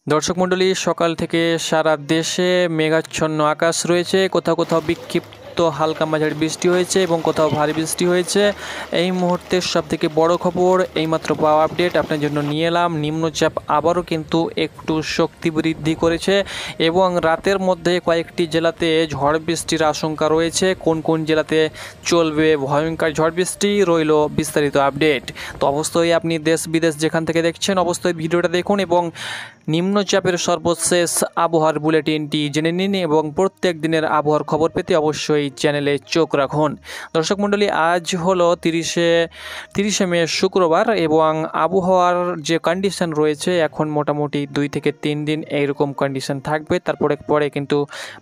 দর্শক মণ্ডলী, সকাল থেকে সারা দেশে মেঘাচ্ছন্ন আকাশ রয়েছে। কোথাও কোথাও বিক্ষিপ্ত হালকা মাঝারি বৃষ্টি হয়েছে এবং কোথাও ভারী বৃষ্টি হয়েছে। এই মুহূর্তের সবথেকে বড় খবর, এইমাত্র পাওয়া আপডেট আপনার জন্য নিয়ে এলাম। নিম্নচাপ আবারও কিন্তু একটু শক্তি বৃদ্ধি করেছে এবং রাতের মধ্যে কয়েকটি জেলাতে ঝড় বৃষ্টির আশঙ্কা রয়েছে। কোন কোন জেলাতে চলবে ভয়ঙ্কর ঝড় বৃষ্টি, রইল বিস্তারিত আপডেট। তো অবশ্যই আপনি দেশ বিদেশ যেখান থেকে দেখছেন অবশ্যই ভিডিওটা দেখুন এবং নিম্নচাপের সর্বশেষ আবহাওয়ার বুলেটিনটি জেনে নিন এবং প্রত্যেক দিনের আবহাওয়ার খবর পেতে অবশ্যই চ্যানেলে চোখ রাখুন। দর্শক মণ্ডলী, আজ হলো 30শে মে শুক্রবার এবং আবহাওয়ার যে কন্ডিশন রয়েছে এখন মোটামুটি 2 থেকে 3 দিন এইরকম কন্ডিশন থাকবে। পরে কিন্তু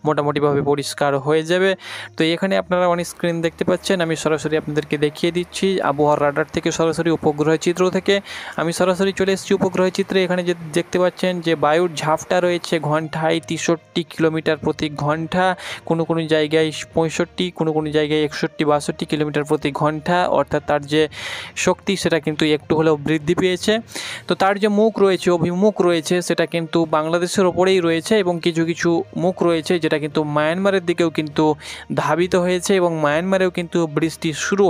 মোটামুটিভাবে পরিষ্কার হয়ে যাবে। তো এখানে আপনারা অন স্ক্রিন দেখতে পাচ্ছেন, আমি সরাসরি আপনাদেরকে দেখিয়ে দিচ্ছি আবহাওয়ার রাডার থেকে, সরাসরি উপগ্রহ চিত্র থেকে আমি সরাসরি চলে এসেছি উপগ্রহ চিত্রে। এখানে যে দেখতে পাচ্ছেন যে বায়ুর ঝাপটা রয়েছে ঘন্টায় 63 কিলোমিটার প্রতি ঘন্টা, কোনো কোনো জায়গায় 65, কোনো কোনো জায়গায় 61-62 কিলোমিটার প্রতি ঘন্টা, অর্থাৎ তার যে শক্তি সেটা কিন্তু একটু হলেও বৃদ্ধি পেয়েছে। তো তার যে মুখ রয়েছে, অভিমুখ রয়েছে, সেটা কিন্তু বাংলাদেশের ওপরেই রয়েছে এবং কিছু কিছু মুখ রয়েছে যেটা কিন্তু মায়ানমারের দিকেও কিন্তু ধাবিত হয়েছে এবং মায়ানমারেও কিন্তু বৃষ্টি শুরু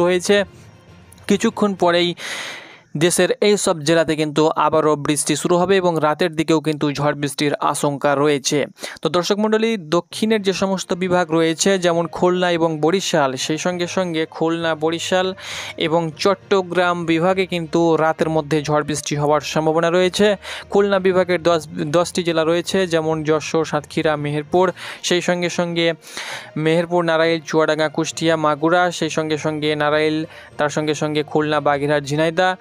হয়েছে। কিছুক্ষণ পরেই দেশের এই সব জেলাতে কিন্তু আবারও বৃষ্টি শুরু হবে এবং রাতের দিকেও কিন্তু ঝড় বৃষ্টির আশঙ্কা রয়েছে। তো দর্শক মণ্ডলী, দক্ষিণের যে সমস্ত বিভাগ রয়েছে যেমন খুলনা এবং বরিশাল, সেই সঙ্গে সঙ্গে খুলনা, বরিশাল এবং চট্টগ্রাম বিভাগে কিন্তু রাতের মধ্যে ঝড় বৃষ্টি হওয়ার সম্ভাবনা রয়েছে। খুলনা বিভাগের 10টি জেলা রয়েছে যেমন যশোর, সাতক্ষীরা, মেহেরপুর, সেই সঙ্গে সঙ্গে মেহেরপুর, নারাইল, চুয়াডাঙ্গা, কুষ্টিয়া, মাগুরা, সেই সঙ্গে সঙ্গে নারাইল, তার সঙ্গে সঙ্গে খুলনা, বাগেরহাট, ঝিনাইদহ।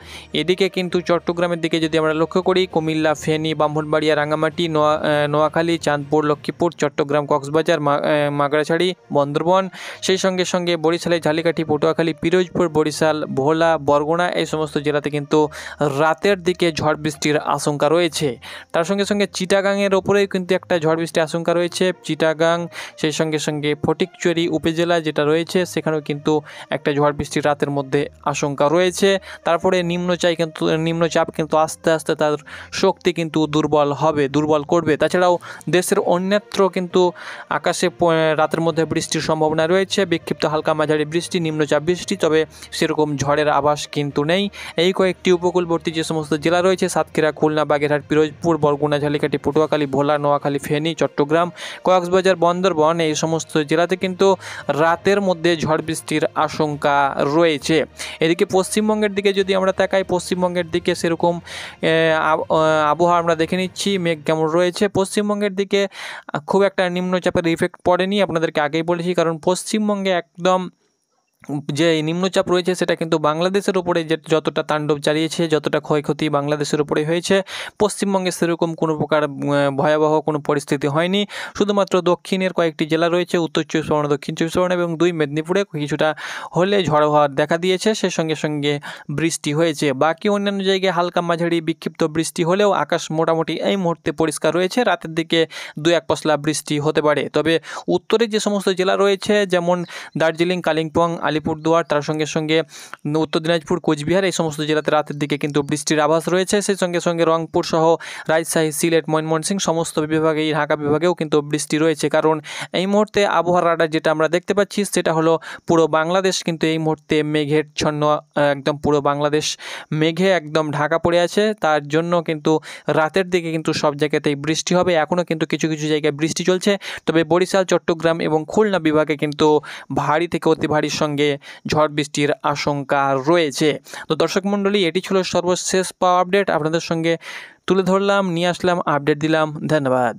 এদিকে কিন্তু চট্টগ্রামের দিকে যদি আমরা লক্ষ্য করি, কুমিল্লা, ফেনী, ব্রাহ্মণবাড়িয়া, রাঙ্গামাটি, নোয়াখালী, চাঁদপুর, লক্ষ্মীপুর, চট্টগ্রাম, কক্সবাজার, মাগড়াছড়ি, বন্দরবন, সেই সঙ্গে সঙ্গে বরিশালে ঝালিকাঠি, পটুয়াখালী, পিরোজপুর, বরিশাল, ভোলা, বরগুনা, এই সমস্ত জেলাতে কিন্তু রাতের দিকে ঝড় বৃষ্টির আশঙ্কা রয়েছে। তার সঙ্গে সঙ্গে চিটাগাংয়ের ওপরেও কিন্তু একটা ঝড় বৃষ্টির আশঙ্কা রয়েছে। চিটাগাং, সেই সঙ্গে সঙ্গে ফটিকছড়ি উপজেলা যেটা রয়েছে সেখানেও কিন্তু একটা ঝড় বৃষ্টির রাতের মধ্যে আশঙ্কা রয়েছে। তারপরে নিম্নচাপ কিন্তু আস্তে আস্তে তার শক্তি কিন্তু দুর্বল করবে। তাছাড়াও দেশের অন্যত্র কিন্তু আকাশে রাতের মধ্যে বৃষ্টির সম্ভাবনা রয়েছে, বিক্ষিপ্ত হালকা মাঝারি বৃষ্টি, নিম্নচাপ বৃষ্টি, তবে সেরকম ঝড়ের আভাস কিন্তু নেই। এই কয়েকটি উপকূলবর্তী যে সমস্ত জেলা রয়েছে, সাতক্ষীরা, খুলনা, বাগেরহাট, পিরোজপুর, বরগুনা, ঝালিকাঠি, পটুয়াখালী, ভোলা, নোয়াখালী, ফেনী, চট্টগ্রাম, কক্সবাজার, বন্দরবন, এই সমস্ত জেলাতে কিন্তু রাতের মধ্যে ঝড় বৃষ্টির আশঙ্কা রয়েছে। এদিকে পশ্চিমবঙ্গের দিকে যদি আমরা তাকাই, পশ্চিমবঙ্গের দিকে সেরকম আবহাওয়া আমরা দেখে নিচ্ছি, মেঘ কেমন রয়েছে। পশ্চিমবঙ্গের দিকে খুব একটা নিম্নচাপের ইফেক্ট পড়েনি, আপনাদেরকে আগেই বলেছি, কারণ পশ্চিমবঙ্গে একদম যে নিম্নচাপ রয়েছে সেটা কিন্তু বাংলাদেশের উপরে যতটা তাণ্ডব চালিয়েছে, যতটা ক্ষয়ক্ষতি বাংলাদেশের উপরে হয়েছে, পশ্চিমবঙ্গে সেরকম কোনো প্রকার ভয়াবহ কোনো পরিস্থিতি হয়নি। শুধুমাত্র দক্ষিণের কয়েকটি জেলা রয়েছে, উত্তর 24 পরগনা, দক্ষিণ 24 পরগনা এবং 2 মেদিনীপুরে কিছুটা হলে ঝড়ো হওয়ার দেখা দিয়েছে, সে সঙ্গে সঙ্গে বৃষ্টি হয়েছে। বাকি অন্যান্য জায়গায় হালকা মাঝারি বিক্ষিপ্ত বৃষ্টি হলেও আকাশ মোটামুটি এই মুহূর্তে পরিষ্কার রয়েছে। রাতের দিকে 2-1 পশলা বৃষ্টি হতে পারে। তবে উত্তরে যে সমস্ত জেলা রয়েছে যেমন দার্জিলিং, কালিম্পং, আলিপুরদুয়ার, তার সঙ্গে সঙ্গে উত্তর দিনাজপুর, কোচবিহার, এই সমস্ত জেলাতে রাতের দিকে কিন্তু বৃষ্টির আভাস রয়েছে। সেই সঙ্গে সঙ্গে রংপুর সহ রাজশাহী, সিলেট, ময়মনসিংহ সমস্ত বিভাগে, ঢাকা বিভাগেও কিন্তু বৃষ্টি রয়েছে। কারণ এই মুহূর্তে আবহাওয়ার রাডার যেটা আমরা দেখতে পাচ্ছি সেটা হলো পুরো বাংলাদেশ কিন্তু এই মুহূর্তে মেঘেচ্ছন্ন, একদম পুরো বাংলাদেশ মেঘে একদম ঢাকা পড়ে আছে। তার জন্য কিন্তু রাতের দিকে কিন্তু সব জায়গাতেই বৃষ্টি হবে। এখনও কিন্তু কিছু কিছু জায়গায় বৃষ্টি চলছে, তবে বরিশাল, চট্টগ্রাম এবং খুলনা বিভাগে কিন্তু ভারী থেকে অতি ভারীর সঙ্গে ঝড় বৃষ্টির আশঙ্কা রয়েছে। তো দর্শক মণ্ডলী, এটি ছিল সর্বশেষ পাওয়া আপডেট, আপনাদের সঙ্গে তুলে ধরলাম, নিয়ে আসলাম, আপডেট দিলাম। ধন্যবাদ।